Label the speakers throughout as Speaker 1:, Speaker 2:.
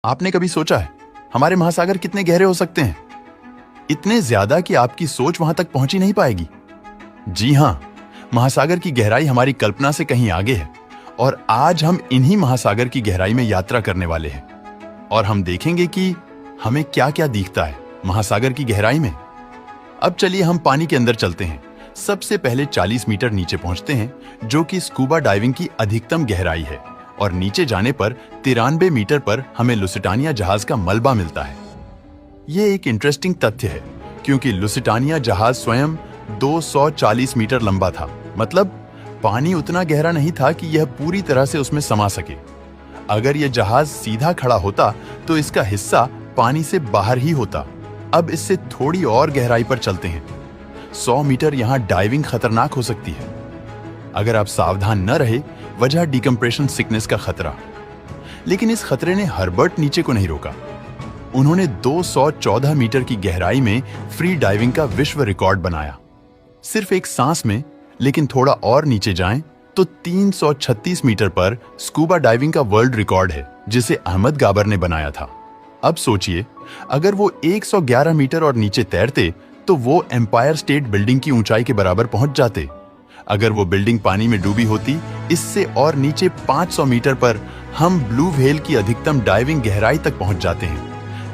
Speaker 1: आपने कभी सोचा है हमारे महासागर कितने गहरे हो सकते हैं? इतने ज्यादा कि आपकी सोच वहां तक पहुंच ही नहीं पाएगी। जी हां, महासागर की गहराई हमारी कल्पना से कहीं आगे है और आज हम इन्हीं महासागर की गहराई में यात्रा करने वाले हैं और हम देखेंगे कि हमें क्या-क्या दिखता है महासागर की गहराई में। अब चलिए हम पानी के अंदर चलते हैं। सबसे पहले 40 मीटर नीचे पहुंचते हैं, जो कि स्कूबा डाइविंग की अधिकतम गहराई है, और नीचे जाने पर 93 मीटर पर हमें लुसिटानिया जहाज का मलबा मिलता है। ये एक इंटरेस्टिंग तथ्य है क्योंकि लुसिटानिया जहाज स्वयं 240 मीटर लंबा था। मतलब पानी उतना गहरा नहीं था कि यह पूरी तरह से उसमें समा सके। अगर यह जहाज सीधा खड़ा होता तो इसका हिस्सा पानी से बाहर ही होता। अब इससे थोड़ी और गहराई पर चलते हैं। 100 मीटर यहां डाइविंग खतरनाक हो सकती है अगर आप सावधान न रहे, वजह डिकम्प्रेशन सिकनेस का खतरा। लेकिन इस खतरे ने हर्बर्ट नीचे को नहीं रोका। उन्होंने 214 मीटर की गहराई में फ्री डाइविंग का विश्व रिकॉर्ड बनाया, सिर्फ एक सांस में। लेकिन थोड़ा और नीचे जाएं तो 336 मीटर पर स्कूबा डाइविंग का वर्ल्ड रिकॉर्ड है, जिसे अहमद गाबर ने बनाया था। अब सोचिए, अगर वो 111 मीटर और नीचे तैरते तो वो एम्पायर स्टेट बिल्डिंग की ऊंचाई के बराबर पहुंच जाते। अगर वो बिल्डिंग पानी में डूबी होती, इससे और नीचे 500 मीटर पर हम ब्लू व्हेल की अधिकतम डाइविंग गहराई तक पहुंच जाते हैं।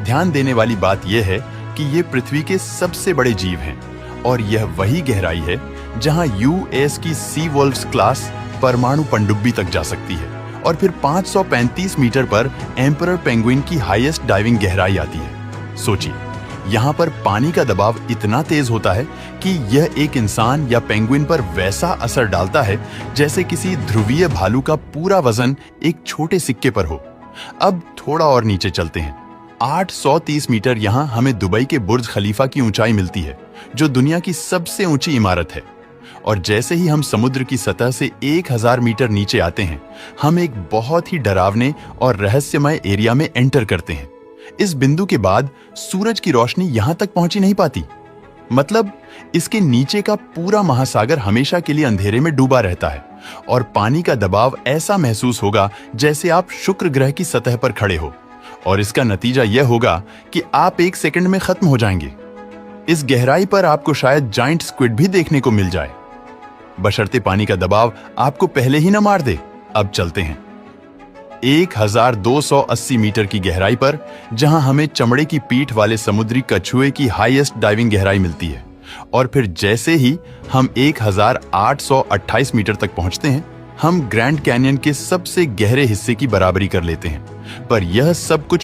Speaker 1: ध्यान देने वाली बात यह है कि ये पृथ्वी के सबसे बड़े जीव हैं और यह वही गहराई है जहां यूएस की सी वोल्व्स क्लास परमाणु पनडुब्बी तक जा सकती है, और फिर 535 मीटर पर एम्परर पेंगुइन की हाईएस्ट डाइविंग गहराई आती है। सोचिए, यहाँ पर पानी का दबाव इतना तेज होता है कि यह एक इंसान या पेंगुइन पर वैसा असर डालता है जैसे किसी ध्रुवीय भालू का पूरा वजन एक छोटे सिक्के पर हो। अब थोड़ा और नीचे चलते हैं। 830 मीटर यहाँ हमें दुबई के बुर्ज खलीफा की ऊंचाई मिलती है, जो दुनिया की सबसे ऊंची इमारत है। और जैसे ही हम समुद्र की सतह से 1000 मीटर नीचे आते हैं, हम एक बहुत ही डरावने और रहस्यमय एरिया में एंटर करते हैं। इस बिंदु के बाद सूरज की रोशनी यहां तक पहुंच ही नहीं पाती। मतलब इसके नीचे का पूरा महासागर हमेशा के लिए अंधेरे में डूबा रहता है और पानी का दबाव ऐसा महसूस होगा जैसे आप शुक्र ग्रह की सतह पर खड़े हो, और इसका नतीजा यह होगा कि आप 1 सेकंड में खत्म हो जाएंगे। इस गहराई पर आपको शायद जाइंट स्क्विड भी देखने को मिल जाए, बशर्ते पानी का दबाव आपको पहले ही न मार दे। अब चलते हैं 1280 मीटर की गहराई पर, जहां हमें चमड़े की पीठ वाले समुद्री कछुए की हाईएस्ट डाइविंग गहराई मिलती है। और फिर जैसे ही हम 1828 मीटर तक पहुंचते हैं, हम ग्रैंड कैनियन के सबसे गहरे हिस्से की बराबरी कर लेते हैं। पर यह सब कुछ